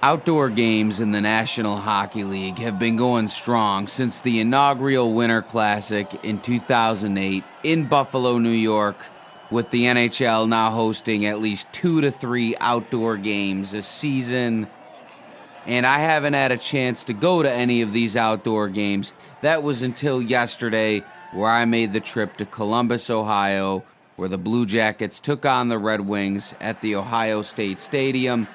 Outdoor games in the National Hockey League have been going strong since the inaugural Winter Classic in 2008 in Buffalo, New York, with the NHL now hosting at least 2 to 3 outdoor games a season. And I haven't had a chance to go to any of these outdoor games. That was until yesterday, where I made the trip to Columbus, Ohio, where the Blue Jackets took on the Red Wings at the NHL Stadium.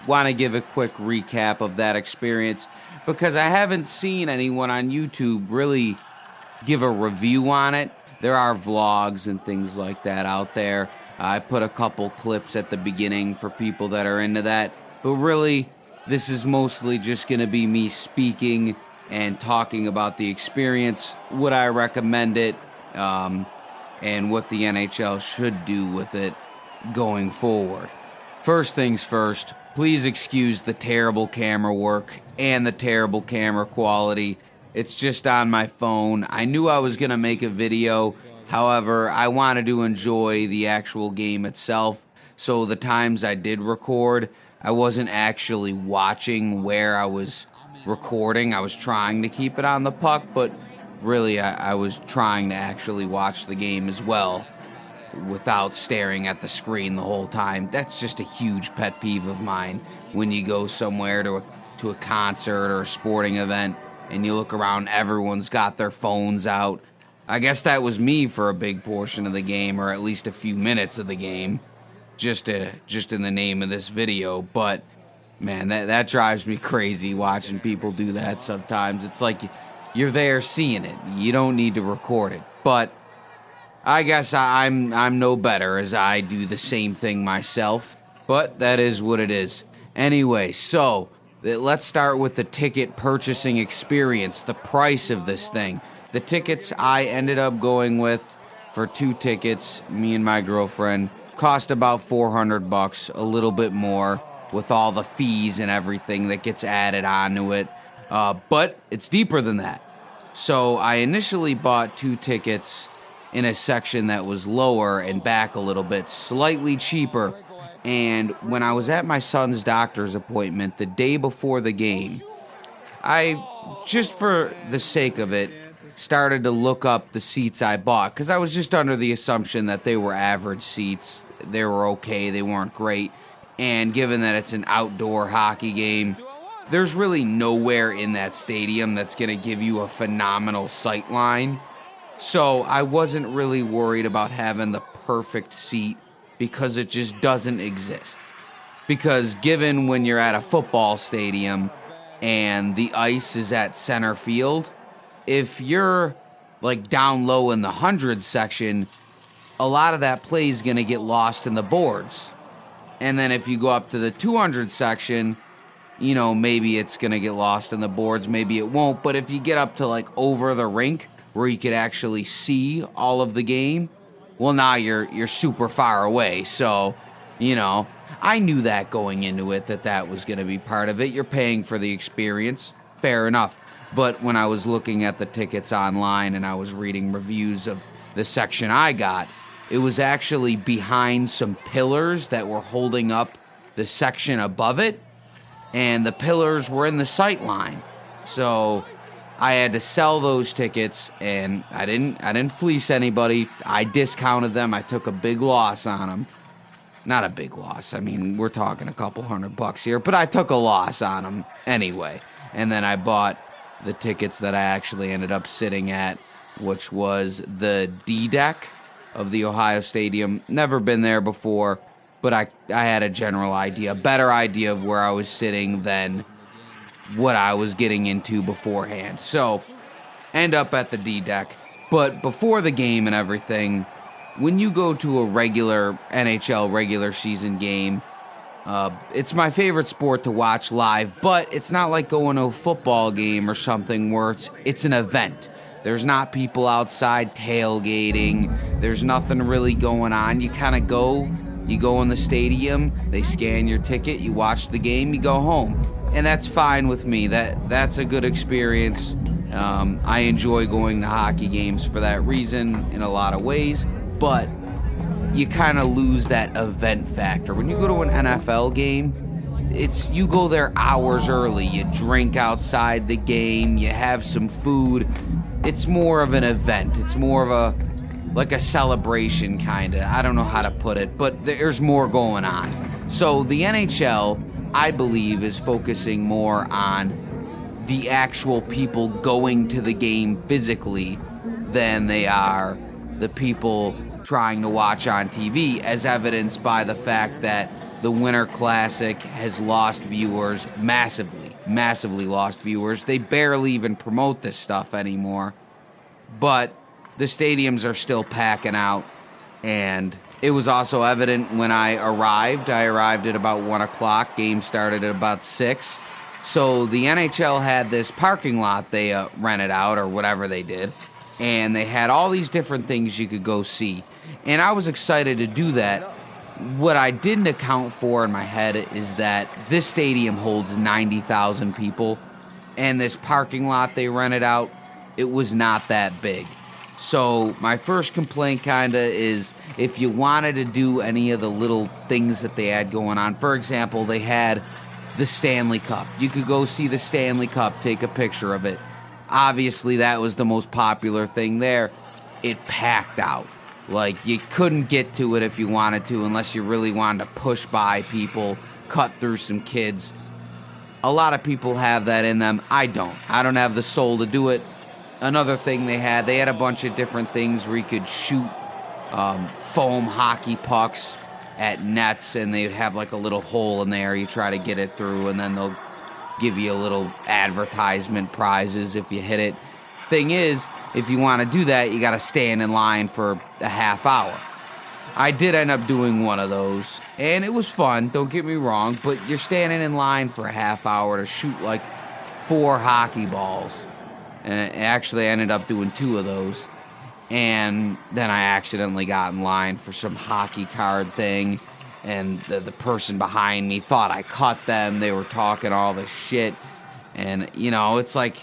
Want to give a quick recap of that experience because I haven't seen anyone on YouTube really give a review on it. There are vlogs and things like that out there. I put a couple clips at the beginning for people that are into that. But really, this is mostly just going to be me speaking and talking about the experience, would I recommend it, and what the NHL should do with it going forward. First things first, please excuse the terrible camera work and the terrible camera quality. It's just on my phone. I knew I was going to make a video. However, I wanted to enjoy the actual game itself. So the times I did record, I wasn't actually watching where I was recording. I was trying to keep it on the puck, but really I was trying to actually watch the game as well, without staring at the screen the whole time. That's just a huge pet peeve of mine when you go somewhere to a concert or a sporting event and you look around, everyone's got their phones out. I guess that was me for a big portion of the game, or at least a few minutes of the game, just in the name of this video. But man, that drives me crazy watching people do that sometimes. It's like you're there seeing it. You don't need to record it. But I guess I'm no better, as I do the same thing myself, but that is what it is. Anyway, so let's start with the ticket purchasing experience, the price of this thing. The tickets I ended up going with for 2 tickets, me and my girlfriend, cost about $400, a little bit more with all the fees and everything that gets added onto it, but it's deeper than that. So I initially bought 2 tickets in a section that was lower and back a little bit, slightly cheaper. And when I was at my son's doctor's appointment the day before the game, I, just for the sake of it, started to look up the seats I bought, because I was just under the assumption that they were average seats. They were okay, they weren't great. And given that it's an outdoor hockey game, there's really nowhere in that stadium that's going to give you a phenomenal sight line. So I wasn't really worried about having the perfect seat, because it just doesn't exist. Because given when you're at a football stadium and the ice is at center field, if you're like down low in the 100 section, a lot of that play is going to get lost in the boards. And then if you go up to the 200 section, you know, maybe it's going to get lost in the boards, maybe it won't. But if you get up to like over the rink, where you could actually see all of the game, well, now you're super far away. So, you know, I knew that going into it, that was going to be part of it. You're paying for the experience, fair enough. But when I was looking at the tickets online and I was reading reviews of the section I got, it was actually behind some pillars that were holding up the section above it, and the pillars were in the sight line. So I had to sell those tickets, and I didn't fleece anybody. I discounted them. I took a big loss on them. Not a big loss. I mean, we're talking a couple $100 here, but I took a loss on them anyway. And then I bought the tickets that I actually ended up sitting at, which was the D deck of the Ohio Stadium. Never been there before, but I had a general idea, a better idea of where I was sitting than what I was getting into beforehand. So, end up at the D deck. But before the game and everything, when you go to a regular NHL regular season game, it's my favorite sport to watch live, but it's not like going to a football game or something where it's an event. There's not people outside tailgating. There's nothing really going on. You kind of go in the stadium, they scan your ticket, you watch the game, you go home. And that's fine with me. That's a good experience. I enjoy going to hockey games for that reason in a lot of ways, but you kind of lose that event factor. When you go to an NFL game, you go there hours early, you drink outside the game, you have some food. It's more of an event. It's more of like a celebration kind of. I don't know how to put it, but there's more going on. So the NHL, I believe, is focusing more on the actual people going to the game physically than they are the people trying to watch on TV, as evidenced by the fact that the Winter Classic has lost viewers massively lost viewers. They barely even promote this stuff anymore. But the stadiums are still packing out, and it was also evident when I arrived. I arrived at about 1 o'clock. Game started at about 6. So the NHL had this parking lot they rented out or whatever they did, and they had all these different things you could go see. And I was excited to do that. What I didn't account for in my head is that this stadium holds 90,000 people, and this parking lot they rented out, it was not that big. So my first complaint kinda is if you wanted to do any of the little things that they had going on. For example, they had the Stanley Cup. You could go see the Stanley Cup, take a picture of it. Obviously, that was the most popular thing there. It packed out. Like, you couldn't get to it if you wanted to unless you really wanted to push by people, cut through some kids. A lot of people have that in them. I don't. I don't have the soul to do it. Another thing they had a bunch of different things where you could shoot foam hockey pucks at nets, and they'd have like a little hole in there. You try to get it through, and then they'll give you a little advertisement prizes if you hit it. Thing is, if you want to do that, you got to stand in line for a half hour. I did end up doing one of those, and it was fun, don't get me wrong, but you're standing in line for a half hour to shoot like 4 hockey balls. And actually, I ended up doing 2 of those. And then I accidentally got in line for some hockey card thing, and the person behind me thought I cut them. They were talking all this shit, and it's like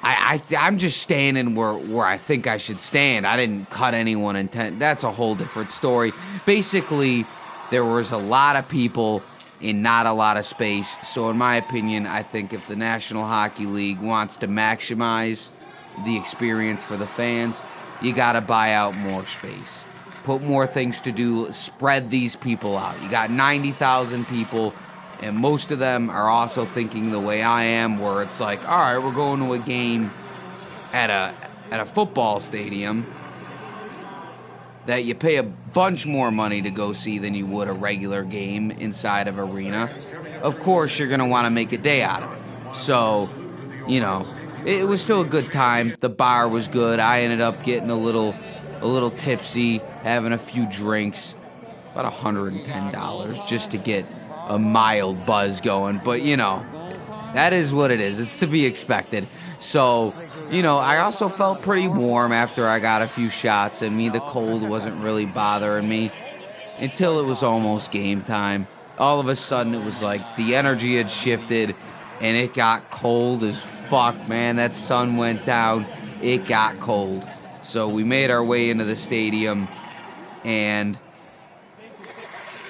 I'm just standing where I think I should stand. I didn't cut anyone intent. That's a whole different story. Basically, there was a lot of people in not a lot of space. So in my opinion, I think if the National Hockey League wants to maximize the experience for the fans, you got to buy out more space. Put more things to do. Spread these people out. You got 90,000 people, and most of them are also thinking the way I am, where it's like, all right, we're going to a game at a football stadium that you pay a bunch more money to go see than you would a regular game inside of arena. Of course, you're going to want to make a day out of it. So, it was still a good time. The bar was good. I ended up getting a little tipsy, having a few drinks, about $110 just to get a mild buzz going. But, that is what it is. It's to be expected. So, I also felt pretty warm after I got a few shots in me. The cold wasn't really bothering me until it was almost game time. All of a sudden, it was like the energy had shifted, and it got cold as fuck, man. That sun went down. It got cold. So we made our way into the stadium, and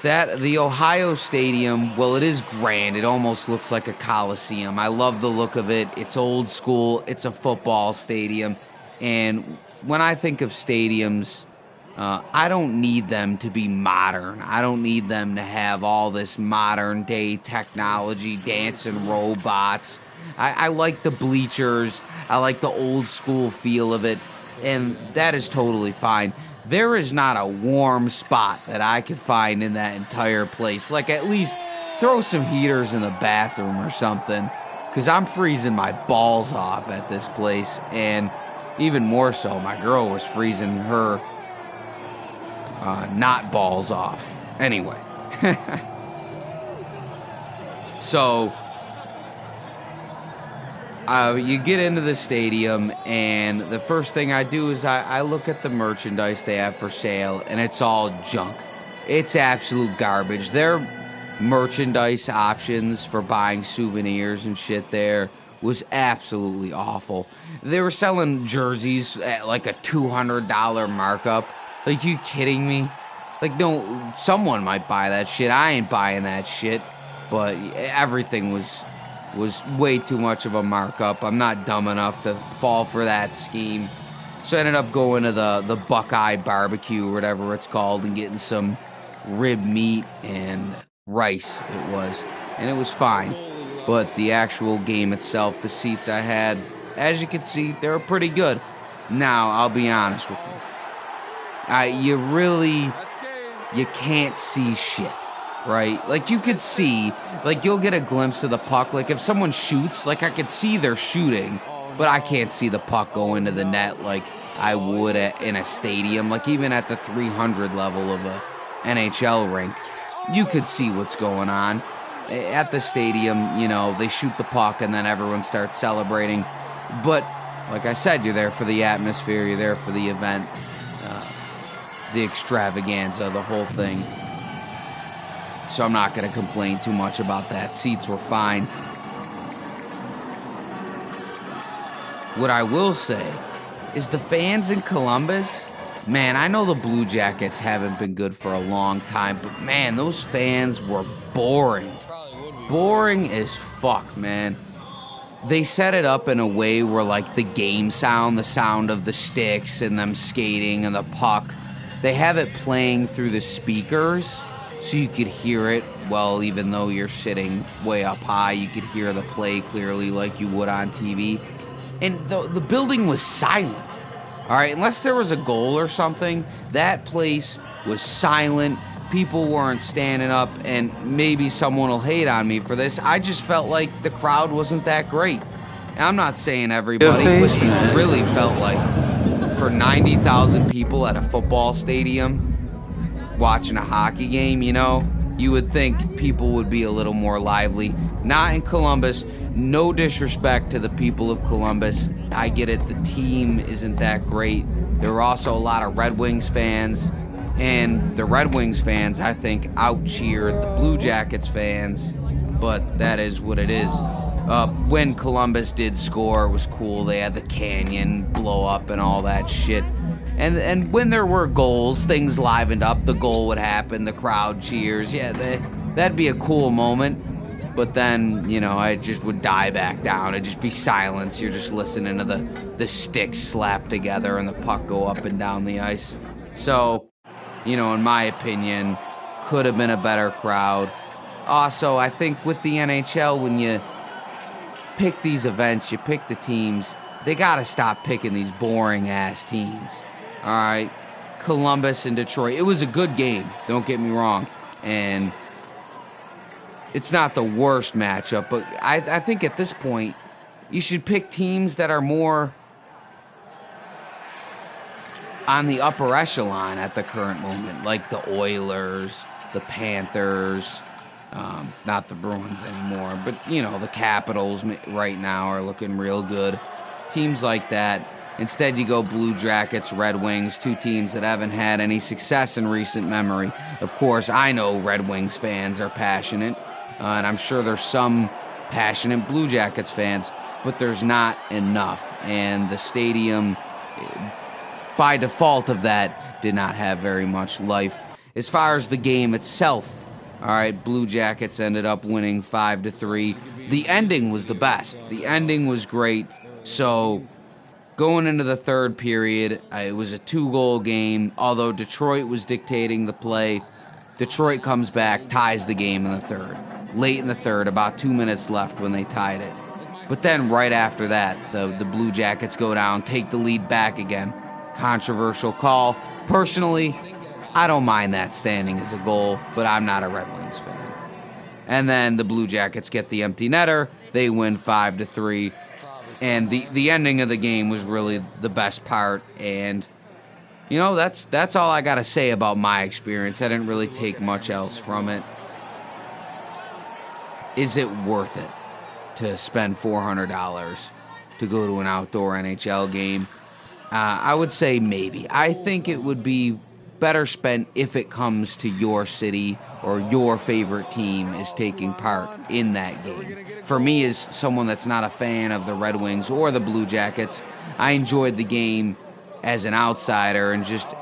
the Ohio Stadium, well, it is grand. It almost looks like a coliseum. I love the look of it. It's old school. It's a football stadium. And when I think of stadiums, I don't need them to be modern. I don't need them to have all this modern day technology, dancing robots. I like the bleachers. I like the old school feel of it. And that is totally fine. There is not a warm spot that I could find in that entire place. Like, at least throw some heaters in the bathroom or something, because I'm freezing my balls off at this place. And even more so, my girl was freezing her not balls off. Anyway. So you get into the stadium, and the first thing I do is I look at the merchandise they have for sale, and it's all junk. It's absolute garbage. Their merchandise options for buying souvenirs and shit there was absolutely awful. They were selling jerseys at like a $200 markup. Like, you kidding me? Like, no, someone might buy that shit. I ain't buying that shit. but everything was way too much of a markup. I'm not dumb enough to fall for that scheme. So I ended up going to the Buckeye barbecue or whatever it's called and getting some rib meat and rice it was. And it was fine. But the actual game itself, the seats I had, as you can see, they were pretty good. Now, I'll be honest with you. You can't see shit, right? Like, you could see, like, you'll get a glimpse of the puck. Like, if someone shoots, like, I could see they're shooting, but I can't see the puck go into the net like I would in a stadium. Like, even at the 300 level of a NHL rink, you could see what's going on. At the stadium, you know, they shoot the puck and then everyone starts celebrating. But, like I said, you're there for the atmosphere, you're there for the event, the extravaganza, the whole thing. So I'm not going to complain too much about that. Seats were fine. What I will say is the fans in Columbus, man, I know the Blue Jackets haven't been good for a long time, but man, those fans were boring. Boring as fuck, man. They set it up in a way where, like, the game sound, the sound of the sticks and them skating and the puck, they have it playing through the speakers so you could hear it. Well, even though you're sitting way up high, you could hear the play clearly like you would on TV. And the building was silent. All right, unless there was a goal or something, that place was silent. People weren't standing up, and maybe someone will hate on me for this. I just felt like the crowd wasn't that great. And I'm not saying everybody, but it really felt like for 90,000 people at a football stadium watching a hockey game, you know, you would think people would be a little more lively. Not in Columbus. No disrespect to the people of Columbus. I get it, the team isn't that great. There were also a lot of Red Wings fans, and the Red Wings fans, I think, out-cheered the Blue Jackets fans, but that is what it is. When Columbus did score, it was cool. They had the canyon blow up and all that shit. And when there were goals, things livened up. The goal would happen, the crowd cheers. Yeah, that'd be a cool moment. But then, you know, I just would die back down. It'd just be silence. You're just listening to the sticks slap together and the puck go up and down the ice. So, you know, in my opinion, could have been a better crowd. Also, I think with the NHL, when you pick these events, you pick the teams, they got to stop picking these boring-ass teams. All right? Columbus and Detroit. It was a good game, don't get me wrong. And it's not the worst matchup, but I think at this point, you should pick teams that are more on the upper echelon at the current moment, like the Oilers, the Panthers, not the Bruins anymore, but, you know, the Capitals right now are looking real good. Teams like that. Instead, you go Blue Jackets, Red Wings, two teams that haven't had any success in recent memory. Of course, I know Red Wings fans are passionate. And I'm sure there's some passionate Blue Jackets fans, but there's not enough. And the stadium, by default of that, did not have very much life. As far as the game itself, all right, Blue Jackets ended up winning 5-3. The ending was the best. The ending was great. So going into the third period, it was a 2-goal game. Although Detroit was dictating the play, Detroit comes back, ties the game in the third. Late in the third, about 2 minutes left when they tied it. But then right after that, the Blue Jackets go down, take the lead back again. Controversial call. Personally, I don't mind that standing as a goal, but I'm not a Red Wings fan. And then the Blue Jackets get the empty netter. They win 5-3. And the ending of the game was really the best part. And, you know, that's all I got to say about my experience. I didn't really take much else from it. Is it worth it to spend $400 to go to an outdoor NHL game? I would say maybe. I think it would be better spent if it comes to your city or your favorite team is taking part in that game. For me, as someone that's not a fan of the Red Wings or the Blue Jackets, I enjoyed the game as an outsider and just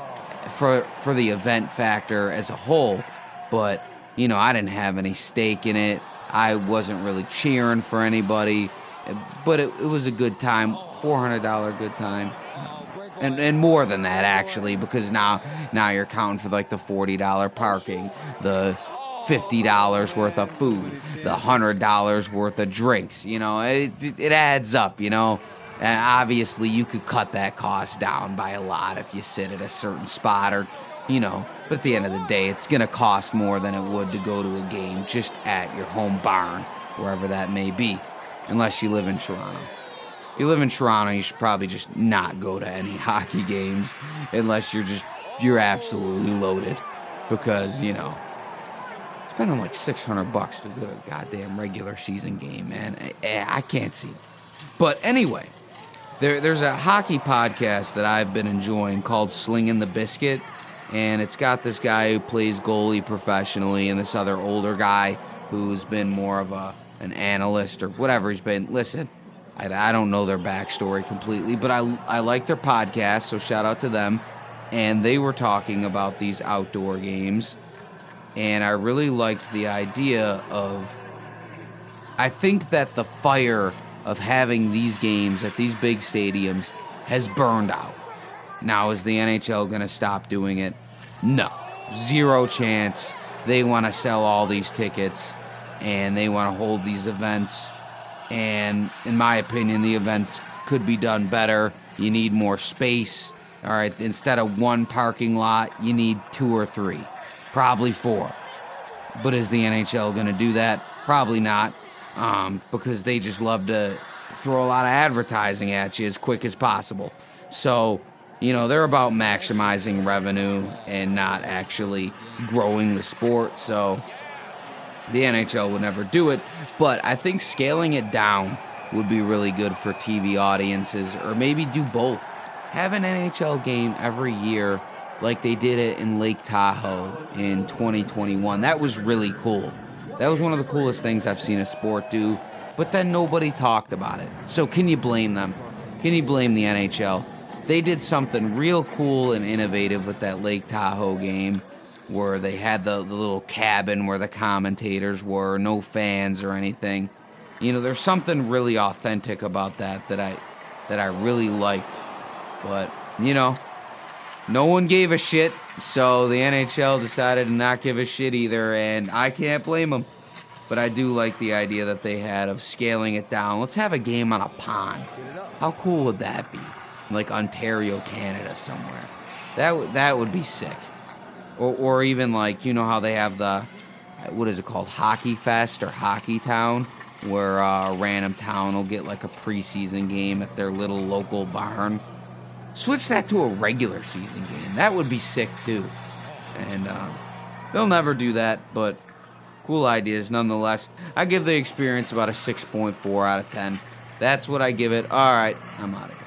for the event factor as a whole. But, you know, I didn't have any stake in it. I wasn't really cheering for anybody, but it was a good time, $400 good time. And more than that, actually, because now you're counting for like the $40 parking, the $50 worth of food, the $100 worth of drinks. It adds up. And obviously, you could cut that cost down by a lot if you sit at a certain spot, or But at the end of the day, it's gonna cost more than it would to go to a game just at your home barn, wherever that may be, unless you live in Toronto. If you live in Toronto, you should probably just not go to any hockey games unless you're absolutely loaded, because spending like $600 to go to a goddamn regular season game, man, I can't see it. But anyway, there's a hockey podcast that I've been enjoying called Slinging the Biscuit, and it's got this guy who plays goalie professionally and this other older guy who's been more of an analyst or whatever he's been. Listen, I don't know their backstory completely, but I like their podcast, so shout out to them. And they were talking about these outdoor games, and I really liked the idea of, I think that the fire of having these games at these big stadiums has burned out. Now, is the NHL going to stop doing it? No. Zero chance. They want to sell all these tickets, and they want to hold these events. And in my opinion, the events could be done better. You need more space. All right, instead of one parking lot, you need 2 or 3, probably 4. But is the NHL going to do that? Probably not, because they just love to throw a lot of advertising at you as quick as possible. So, they're about maximizing revenue and not actually growing the sport. So the NHL would never do it, but I think scaling it down would be really good for TV audiences, or maybe do both. Have an NHL game every year like they did it in Lake Tahoe in 2021. That was really cool. That was one of the coolest things I've seen a sport do, but then nobody talked about it. So can you blame them? Can you blame the NHL? They did something real cool and innovative with that Lake Tahoe game, where they had the little cabin where the commentators were, no fans or anything. There's something really authentic about that I really liked. But, no one gave a shit, so the NHL decided to not give a shit either, and I can't blame them. But I do like the idea that they had of scaling it down. Let's have a game on a pond. How cool would that be? Like Ontario, Canada somewhere. That would be sick. Or even like, how they have the, what is it called, Hockey Fest or Hockey Town, where a random town will get like a preseason game at their little local barn. Switch that to a regular season game. That would be sick too. And they'll never do that, but cool ideas nonetheless. I give the experience about a 6.4 out of 10. That's what I give it. All right, I'm out of here.